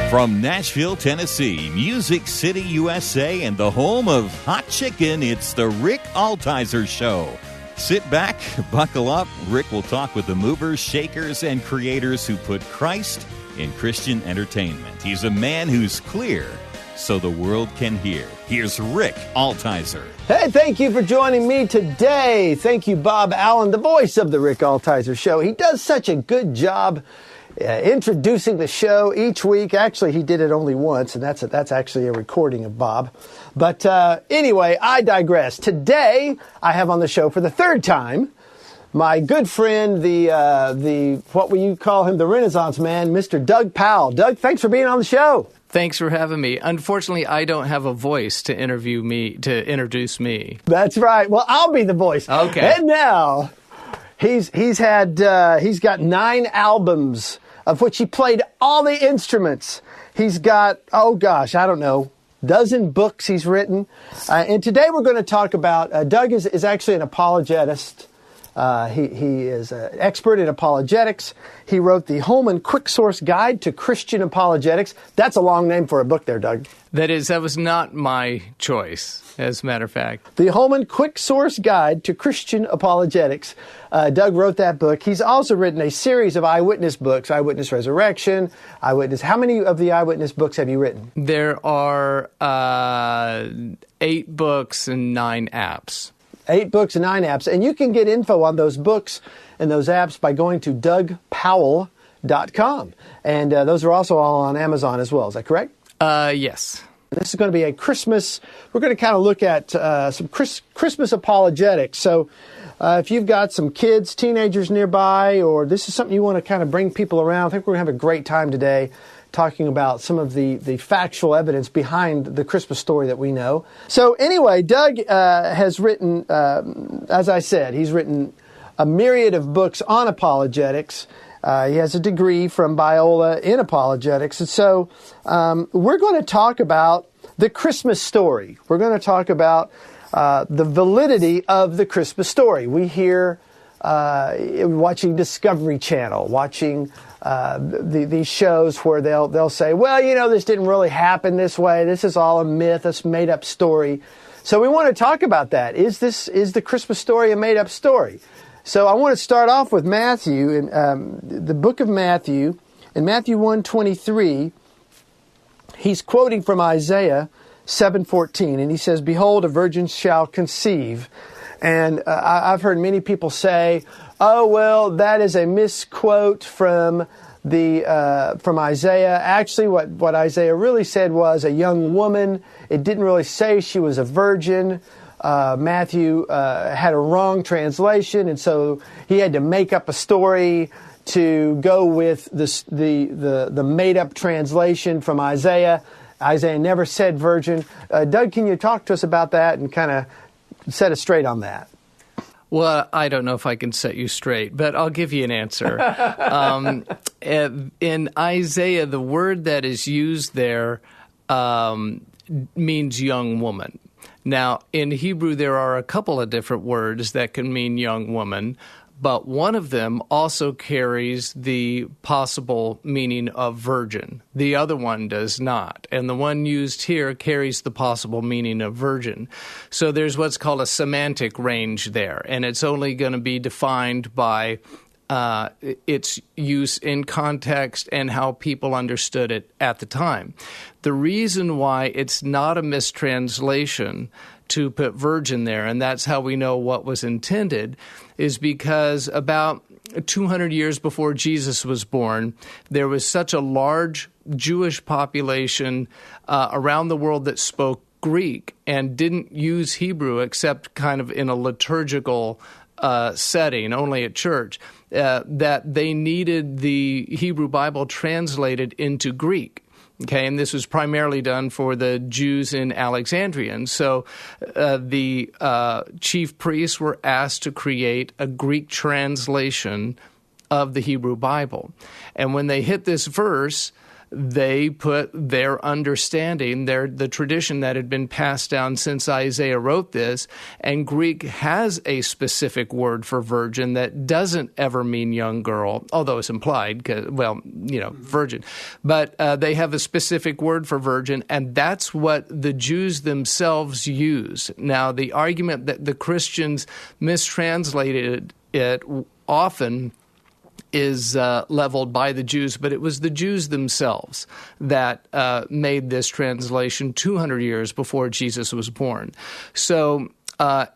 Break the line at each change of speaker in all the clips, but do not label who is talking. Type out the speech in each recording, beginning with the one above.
From Nashville, Tennessee, Music City, USA, and the home of hot chicken, it's the Rick Altizer Show. Sit back, buckle up. Rick will talk with the movers, shakers, and creators who put Christ in Christian entertainment. He's a man who's clear so the world can hear. Here's Rick Altizer.
Hey, thank you for joining me today. Thank you, Bob Allen, the voice of the Rick Altizer Show. He does such a good job introducing the show each week. Actually, he did it only once, and that's actually a recording of Bob. But anyway, I digress. Today, I have on the show for the third time my good friend, the what will you call him, the Renaissance man, Mr. Doug Powell. Doug, thanks for being on the show.
Thanks for having me. Unfortunately, I don't have a voice to introduce me.
That's right. Well, I'll be the voice.
Okay.
And now, he's got 9 albums of which he played all the instruments. He's got, dozen books he's written. And today we're going to talk about, Doug is actually an apologetist. He is an expert in apologetics. He wrote the Holman Quick Source Guide to Christian Apologetics. That's a long name for a book there, Doug.
That was not my choice, as a matter of fact.
The Holman Quick Source Guide to Christian Apologetics. Doug wrote that book. He's also written a series of eyewitness books, Eyewitness Resurrection, Eyewitness. How many of the eyewitness books have you written?
There are 8 books and 9 apps.
8 books and 9 apps. And you can get info on those books and those apps by going to DougPowell.com. And those are also all on Amazon as well. Is that correct?
Yes.
This is going to be a Christmas. We're going to kind of look at some Christmas apologetics. So if you've got some kids, teenagers nearby, or this is something you want to kind of bring people around, I think we're going to have a great time today talking about some of the factual evidence behind the Christmas story that we know. So anyway, Doug has written, as I said, he's written a myriad of books on apologetics. He has a degree from Biola in apologetics. And so we're going to talk about the Christmas story. We're going to talk about the validity of the Christmas story. We hear, watching Discovery Channel, watching these shows where they'll say, well, this didn't really happen this way. This is all a myth, a made-up story. So we want to talk about that. Is the Christmas story a made-up story? So I want to start off with Matthew, in the book of Matthew. In Matthew 1:23, he's quoting from Isaiah 7:14, and he says, "Behold, a virgin shall conceive." And I've heard many people say, "Oh, well, that is a misquote from Isaiah." Actually, what Isaiah really said was a young woman. It didn't really say she was a virgin. Matthew had a wrong translation, and so he had to make up a story to go with the made-up translation from Isaiah. Isaiah never said virgin. Doug, can you talk to us about that and kind of set us straight on that?
Well, I don't know if I can set you straight, but I'll give you an answer. In Isaiah, the word that is used there means young woman. Now, in Hebrew, there are a couple of different words that can mean young woman, but one of them also carries the possible meaning of virgin. The other one does not. And the one used here carries the possible meaning of virgin. So there's what's called a semantic range there, and it's only going to be defined by its use in context and how people understood it at the time. The reason why it's not a mistranslation to put virgin there, and that's how we know what was intended, is because about 200 years before Jesus was born, there was such a large Jewish population around the world that spoke Greek and didn't use Hebrew except kind of in a liturgical setting, only at church, that they needed the Hebrew Bible translated into Greek. Okay, and this was primarily done for the Jews in Alexandria. And so the chief priests were asked to create a Greek translation of the Hebrew Bible. And when they hit this verse, they put their understanding, the tradition that had been passed down since Isaiah wrote this, and Greek has a specific word for virgin that doesn't ever mean young girl, although it's implied, virgin. But they have a specific word for virgin, and that's what the Jews themselves use. Now, the argument that the Christians mistranslated it often is leveled by the Jews, but it was the Jews themselves that made this translation 200 years before Jesus was born. So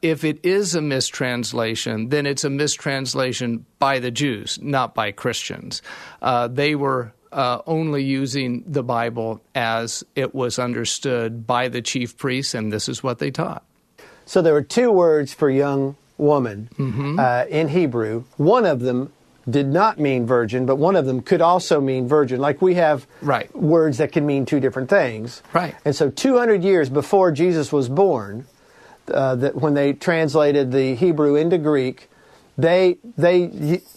if it is a mistranslation, then it's a mistranslation by the Jews, not by Christians. They were only using the Bible as it was understood by the chief priests, and this is what they taught.
So there were two words for young woman in Hebrew. One of them did not mean virgin, but one of them could also mean virgin. Like we have words that can mean two different things.
Right.
And so 200 years before Jesus was born, that when they translated the Hebrew into Greek, they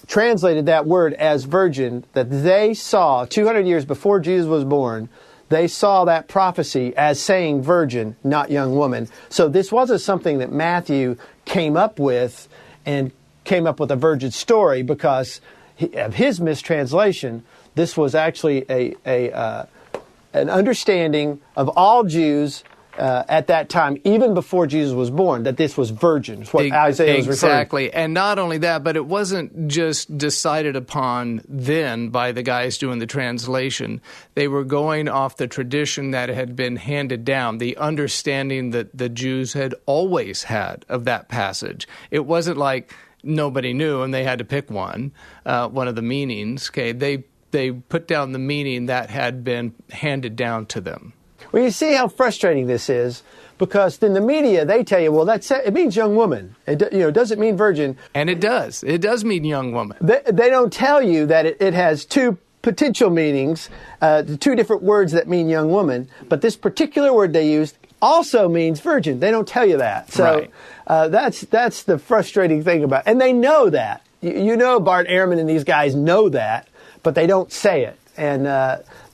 translated that word as virgin, that they saw 200 years before Jesus was born. They saw that prophecy as saying virgin, not young woman. So this wasn't something that Matthew came up with and came up with a virgin story because of his mistranslation. This was actually an understanding of all Jews at that time, even before Jesus was born, that this was virgin. It's what Isaiah was referring to.
Exactly. And not only that, but it wasn't just decided upon then by the guys doing the translation. They were going off the tradition that had been handed down, the understanding that the Jews had always had of that passage. It wasn't like nobody knew and they had to pick one of the meanings. Okay, they put down the meaning that had been handed down to them.
Well, you see how frustrating this is, because in the media they tell you, well, it means young woman. It doesn't mean virgin.
And it does. It does mean young woman.
They don't tell you that it has two potential meanings, two different words that mean young woman. But this particular word they used also means virgin. They don't tell you that. So that's the frustrating thing about it. And they know that. Bart Ehrman and these guys know that, but they don't say it. And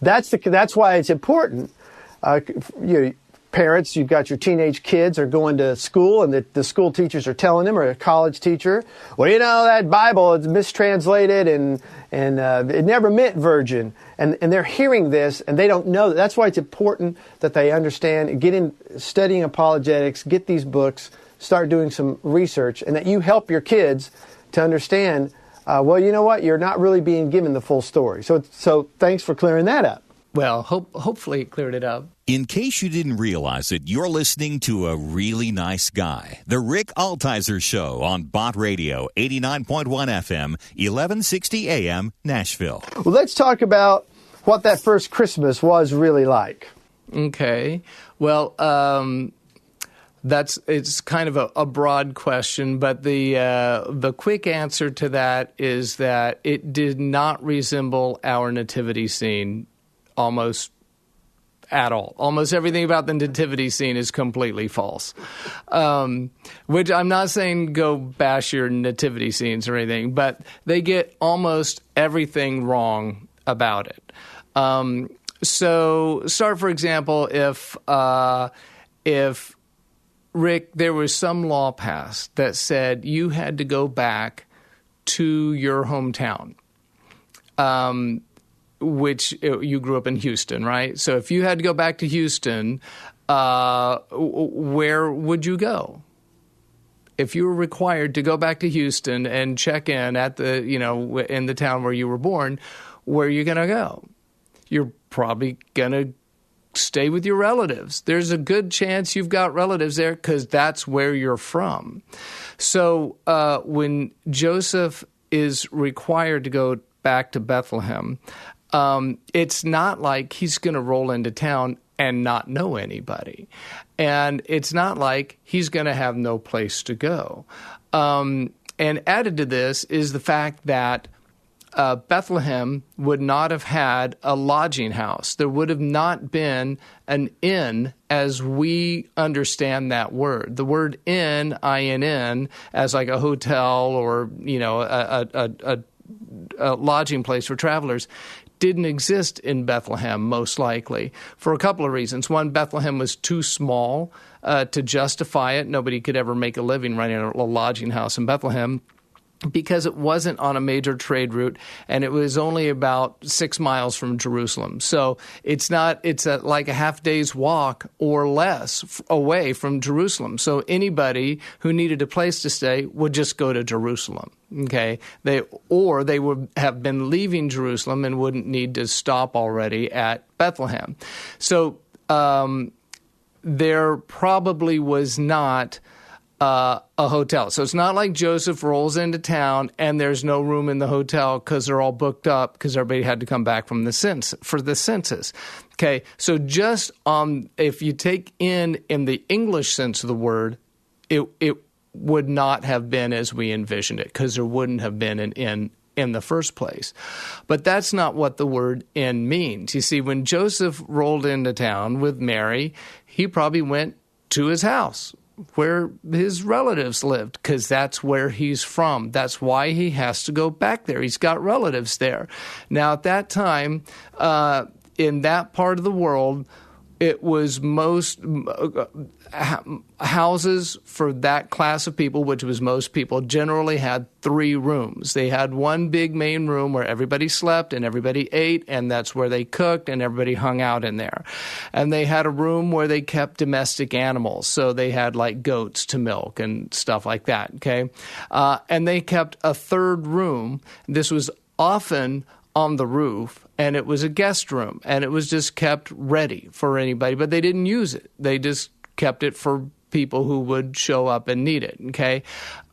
that's why it's important. Parents, you've got your teenage kids are going to school, and the school teachers are telling them, or a college teacher, well, that Bible is mistranslated, and it never meant virgin. And they're hearing this, and they don't know that. That's why it's important that they understand, get in studying apologetics, get these books, start doing some research, and that you help your kids to understand, well, you know what, you're not really being given the full story. So thanks for clearing that up.
Well, hopefully it cleared it up.
In case you didn't realize it, you're listening to a really nice guy. The Rick Altizer Show on Bot Radio, 89.1 FM, 1160 AM, Nashville.
Well, let's talk about what that first Christmas was really like.
Okay. Well, it's kind of a broad question, but the quick answer to that is that it did not resemble our nativity scene almost at all. Almost everything about the nativity scene is completely false. Which I'm not saying go bash your nativity scenes or anything, but they get almost everything wrong about it. So start, for example, if Rick, there was some law passed that said you had to go back to your hometown. Which you grew up in Houston, right? So if you had to go back to Houston, where would you go? If you were required to go back to Houston and check in at in the town where you were born, where are you going to go? You're probably going to stay with your relatives. There's a good chance you've got relatives there because that's where you're from. So when Joseph is required to go back to Bethlehem, it's not like he's going to roll into town and not know anybody. And it's not like he's going to have no place to go. And added to this is the fact that Bethlehem would not have had a lodging house. There would have not been an inn as we understand that word. The word inn, I-N-N, as like a hotel or, a lodging place for travelers, didn't exist in Bethlehem, most likely, for a couple of reasons. One, Bethlehem was too small to justify it. Nobody could ever make a living running a lodging house in Bethlehem, because it wasn't on a major trade route, and it was only about 6 miles from Jerusalem. So it's like a half day's walk or less away from Jerusalem. So anybody who needed a place to stay would just go to Jerusalem. Okay, they would have been leaving Jerusalem and wouldn't need to stop already at Bethlehem. So there probably was not a hotel. So it's not like Joseph rolls into town and there's no room in the hotel because they're all booked up because everybody had to come back from the census. Okay, so just if you take in the English sense of the word, it would not have been as we envisioned it, because there wouldn't have been an inn in the first place. But that's not what the word inn means. You see, when Joseph rolled into town with Mary, he probably went to his house where his relatives lived, because that's where he's from. That's why he has to go back there. He's got relatives there. Now, at that time, in that part of the world, it was most houses for that class of people, which was most people, generally had 3 rooms. They had one big main room where everybody slept and everybody ate, and that's where they cooked, and everybody hung out in there. And they had a room where they kept domestic animals. So they had like goats to milk and stuff like that, okay? And they kept a 3rd room. This was often on the roof, and it was a guest room, and it was just kept ready for anybody, but they didn't use it. They just kept it for people who would show up and need it, okay?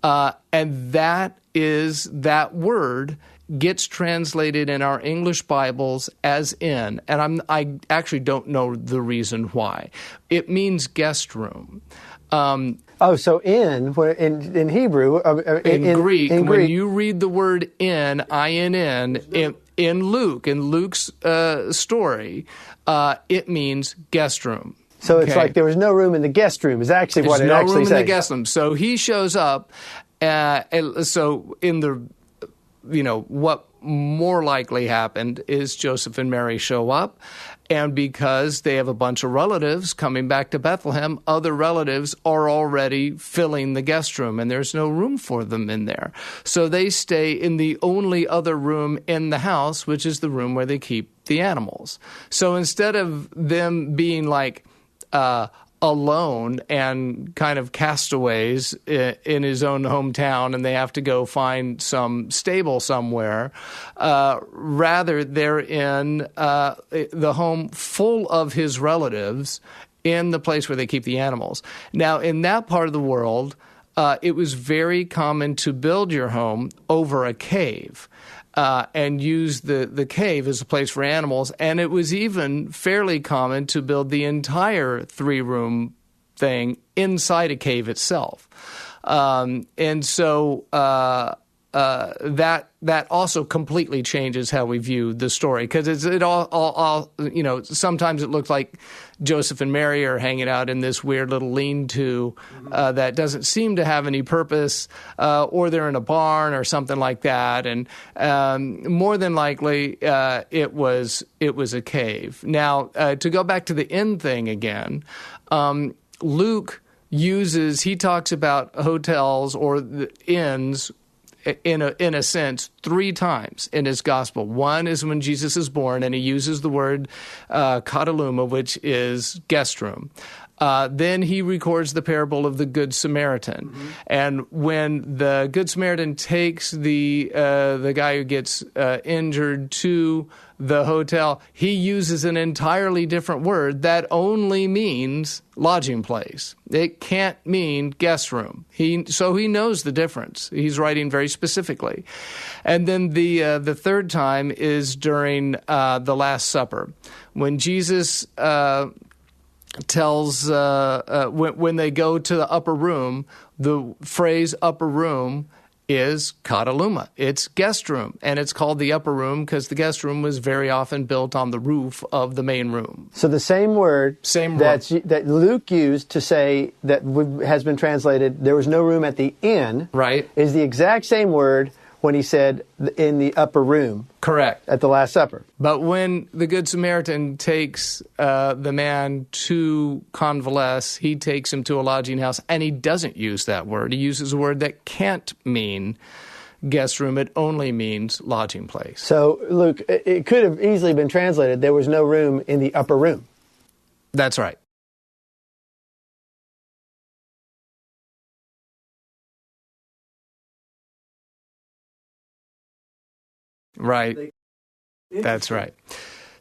And that word gets translated in our English Bibles as inn, and I actually don't know the reason why. It means guest room.
So inn, in Hebrew,
in Greek, when you read the word inn, I-N-N, in Luke's story, it means guest room.
So it's like there was no room in the guest room is actually what it actually says.
There's no room in the guest room. So he shows up, so in the, what more likely happened is Joseph and Mary show up, and because they have a bunch of relatives coming back to Bethlehem, other relatives are already filling the guest room, and there's no room for them in there. So they stay in the only other room in the house, which is the room where they keep the animals. So instead of them being like alone and kind of castaways in his own hometown, and they have to go find some stable somewhere, rather they're in the home full of his relatives in the place where they keep the animals. Now, in that part of the world, it was very common to build your home over a cave. And use the cave as a place for animals. And it was even fairly common to build the entire 3-room thing inside a cave itself. And so that also completely changes how we view the story, because it all sometimes it looks like Joseph and Mary are hanging out in this weird little lean-to that doesn't seem to have any purpose, or they're in a barn or something like that. And more than likely, it was a cave. Now, to go back to the inn thing again, Luke he talks about hotels or the inns in a sense 3 times in his gospel. One is when Jesus is born, and he uses the word kataluma, which is guest room. Then he records the parable of the Good Samaritan. Mm-hmm. And when the Good Samaritan takes the guy who gets injured to the hotel, he uses an entirely different word that only means lodging place. It can't mean guest room. So he knows the difference. He's writing very specifically. And then the 3rd time is during the Last Supper, when Jesus tells when they go to the upper room, the phrase upper room is kataluma. It's guest room, and it's called the upper room because the guest room was very often built on the roof of the main room.
So the same word that Luke used to say that has been translated, there was no room at the inn,
right,
is the exact same word when he said in the upper room.
Correct.
At the Last Supper.
But when the Good Samaritan takes the man to convalesce, he takes him to a lodging house, and he doesn't use that word. He uses a word that can't mean guest room. It only means lodging place.
So, Luke, it could have easily been translated, there was no room in the upper room.
That's right. Right. That's right.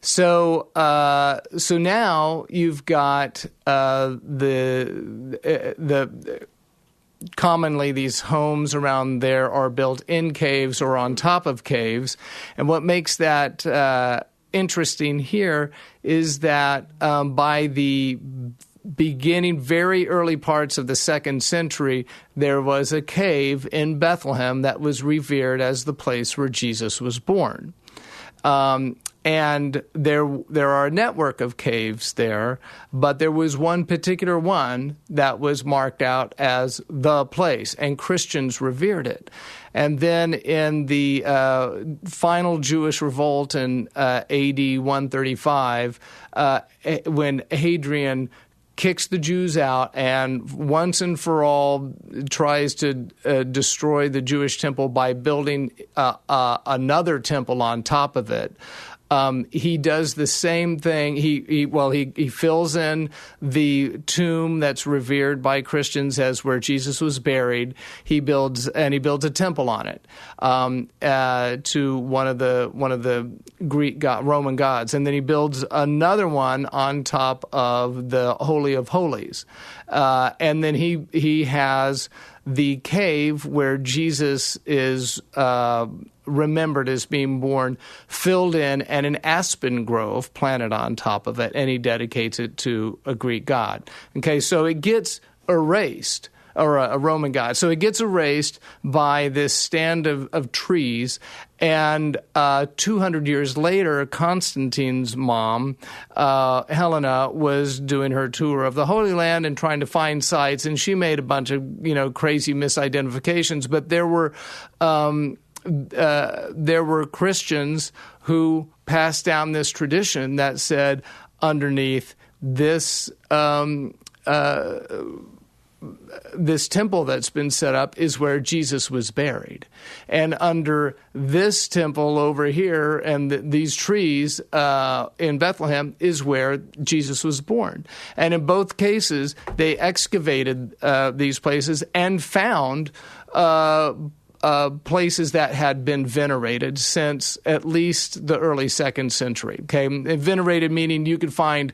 So now you've got the commonly these homes around there are built in caves or on top of caves, and what makes that interesting here is that by the beginning, very early parts of the 2nd century, there was a cave in Bethlehem that was revered as the place where Jesus was born. And there are a network of caves there, but there was one particular one that was marked out as the place, and Christians revered it. And then in the final Jewish revolt in AD 135, when Hadrian kicks the Jews out and once and for all tries to destroy the Jewish temple by building another temple on top of it. He does the same thing. He fills in the tomb that's revered by Christians as where Jesus was buried. He builds a temple on it to one of the Greek Roman gods, and then he builds another one on top of the Holy of Holies, and then he has the cave where Jesus is remembered as being born, filled in, and an aspen grove planted on top of it, and he dedicates it to a Greek god. Okay, so it gets erased, or a Roman god. So it gets erased by this stand of trees, and 200 years later, Constantine's mom, Helena, was doing her tour of the Holy Land and trying to find sites, and she made a bunch of crazy misidentifications, but there were Christians who passed down this tradition that said underneath this this temple that's been set up is where Jesus was buried. And under this temple over here and these trees in Bethlehem is where Jesus was born. And in both cases, they excavated these places and found places that had been venerated since at least the early 2nd century. Okay, and venerated meaning you could find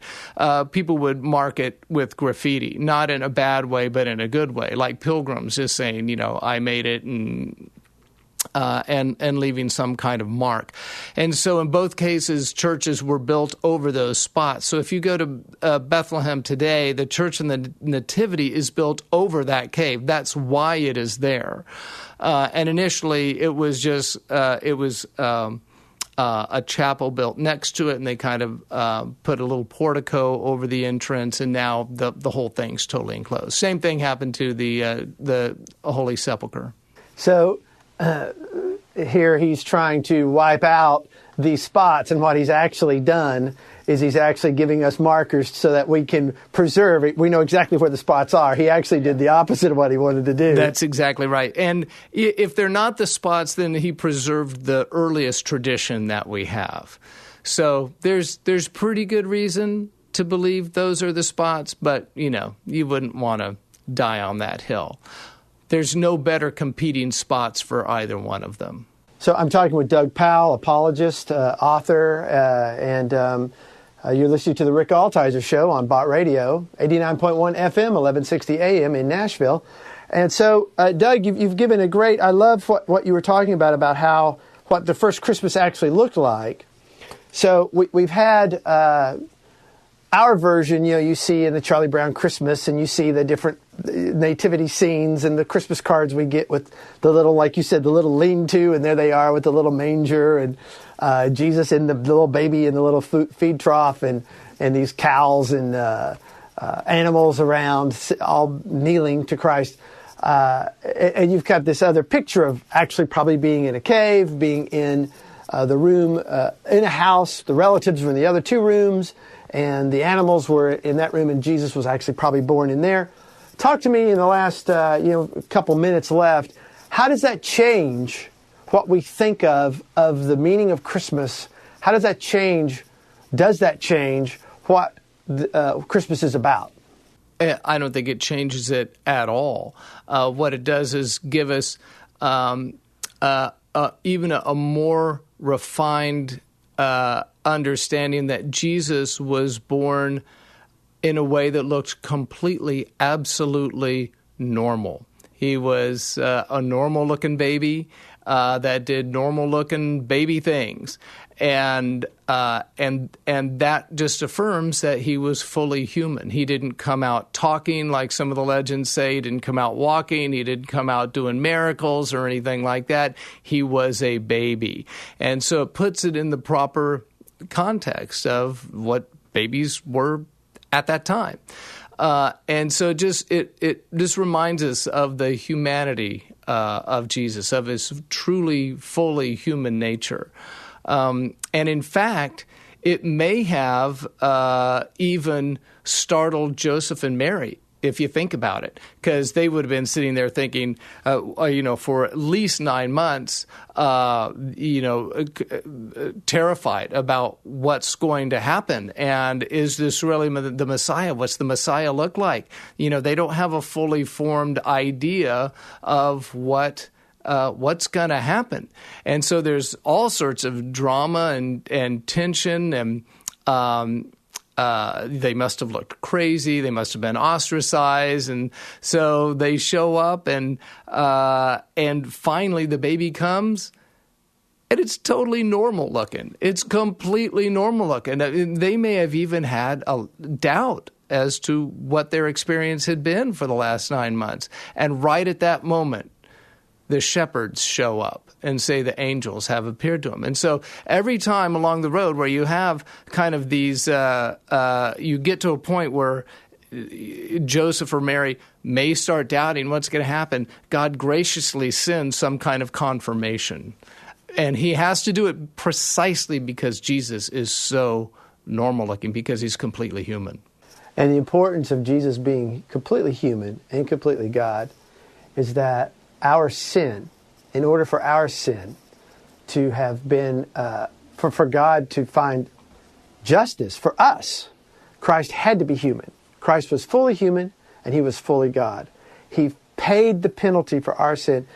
people would mark it with graffiti, not in a bad way, but in a good way, like pilgrims just saying, I made it, and leaving some kind of mark. And so in both cases, churches were built over those spots. So if you go to Bethlehem today, the Church in the Nativity is built over that cave. That's why it is there. And initially, it was just a chapel built next to it, and they kind of put a little portico over the entrance, and now the whole thing's totally enclosed. Same thing happened to the Holy Sepulchre.
So here he's trying to wipe out these spots, and what he's actually done is he's actually giving us markers so that we can preserve it. We know exactly where the spots are. He actually did the opposite of what he wanted to do.
That's exactly right. And if they're not the spots, then he preserved the earliest tradition that we have. So there's pretty good reason to believe those are the spots, but, you wouldn't want to die on that hill. There's no better competing spots for either one of them.
So I'm talking with Doug Powell, apologist, author, and you're listening to the Rick Altizer Show on Bot Radio, 89.1 FM, 1160 AM in Nashville. And so, Doug, you've given a great, I love what you were talking about what the first Christmas actually looked like. So we've had our version, you see in the Charlie Brown Christmas, and you see the different nativity scenes and the Christmas cards we get with the little, like you said, the little lean-to, and there they are with the little manger, and Jesus and the little baby in the little feed trough, and these cows and animals around all kneeling to Christ. And you've got this other picture of actually probably being in a cave, being in the room, in a house. The relatives were in the other two rooms, and the animals were in that room, and Jesus was actually probably born in there. Talk to me in the last couple minutes left. How does that change what we think of the meaning of Christmas? How does that change? Does that change what Christmas is about?
I don't think it changes it at all. What it does is give us even a more refined understanding that Jesus was born in a way that looked completely, absolutely normal. He was a normal-looking baby that did normal-looking baby things. And that just affirms that he was fully human. He didn't come out talking like some of the legends say. He didn't come out walking. He didn't come out doing miracles or anything like that. He was a baby. And so it puts it in the proper context of what babies were at that time. And so it just reminds us of the humanity of Jesus, of his truly, fully human nature. And in fact, it may have even startled Joseph and Mary, if you think about it, because they would have been sitting there thinking, for at least 9 months, terrified about what's going to happen. And is this really the Messiah? What's the Messiah look like? They don't have a fully formed idea of what's going to happen. And so there's all sorts of drama and tension, and they must have looked crazy. They must have been ostracized. And so they show up, and finally the baby comes, and it's totally normal looking. It's completely normal looking. They may have even had a doubt as to what their experience had been for the last 9 months. And right at that moment, the shepherds show up and say the angels have appeared to him. And so every time along the road where you have kind of these, you get to a point where Joseph or Mary may start doubting what's going to happen, God graciously sends some kind of confirmation. And he has to do it precisely because Jesus is so normal looking, because he's completely human.
And the importance of Jesus being completely human and completely God is that our sin, in order for our sin to have been, for God to find justice for us, Christ had to be human. Christ was fully human and he was fully God. He paid the penalty for our sin.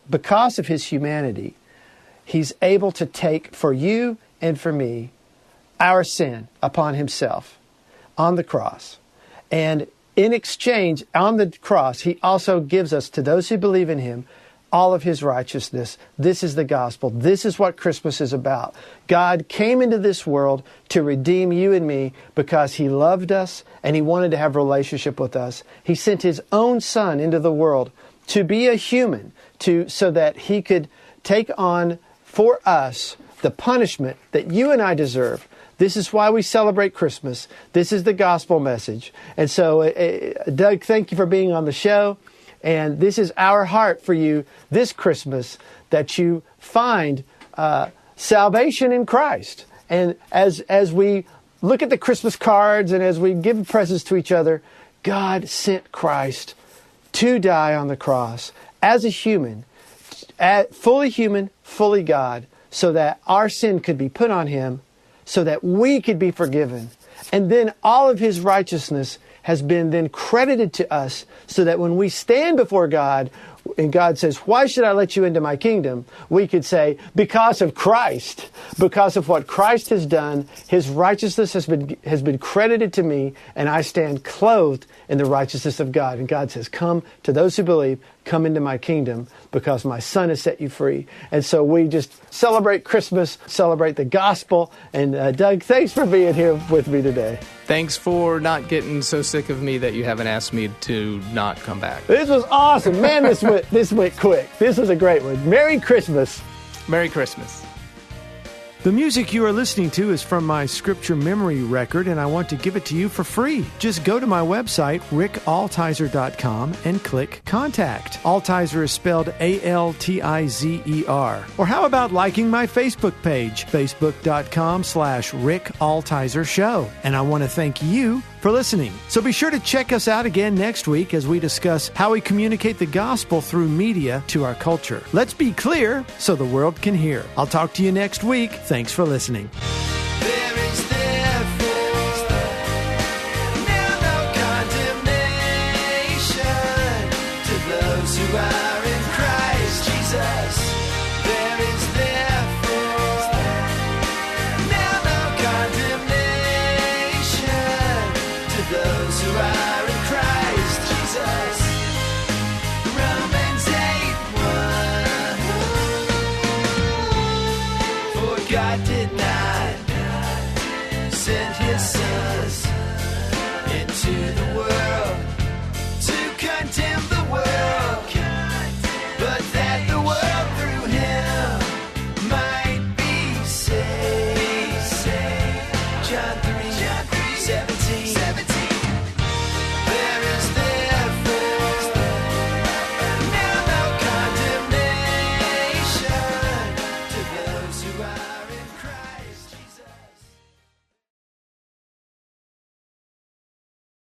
Because of his humanity, he's able to take for you and for me our sin upon himself on the cross. And in exchange, on the cross, he also gives us, to those who believe in him, all of his righteousness. This is the gospel. This is what Christmas is about. God came into this world to redeem you and me because he loved us and he wanted to have a relationship with us. He sent his own son into the world to be a human, so that he could take on for us the punishment that you and I deserve. This is why we celebrate Christmas. This is the gospel message. And so, Doug, thank you for being on the show. And this is our heart for you this Christmas, that you find salvation in Christ. And as we look at the Christmas cards and as we give presents to each other, God sent Christ to die on the cross as a human, fully human, fully God, so that our sin could be put on him, so that we could be forgiven. And then all of his righteousness has been then credited to us, so that when we stand before God and God says, "Why should I let you into my kingdom?" we could say, because of Christ, because of what Christ has done, his righteousness has been credited to me, and I stand clothed in the righteousness of God. And God says, "Come to those who believe, come into my kingdom, because my son has set you free." And so we just celebrate Christmas, celebrate the gospel. And Doug, thanks for being here with me today.
Thanks for not getting so sick of me that you haven't asked me to not come back.
This was awesome. Man, this went quick. This was a great one. Merry Christmas.
Merry Christmas.
The music you are listening to is from my scripture memory record, and I want to give it to you for free. Just go to my website, rickaltizer.com, and click Contact. Altizer is spelled Altizer. Or how about liking my Facebook page, facebook.com/Rick Altizer Show. And I want to thank you for listening. So be sure to check us out again next week as we discuss how we communicate the gospel through media to our culture. Let's be clear so the world can hear. I'll talk to you next week. Thanks for listening.
There is therefore now no condemnation to those who are in Christ Jesus. There is therefore now no condemnation to those who are in Christ Jesus. Romans 8:1. For God did not send his sons into the world to condemn the world, but that the world through him might be saved. John 3:16.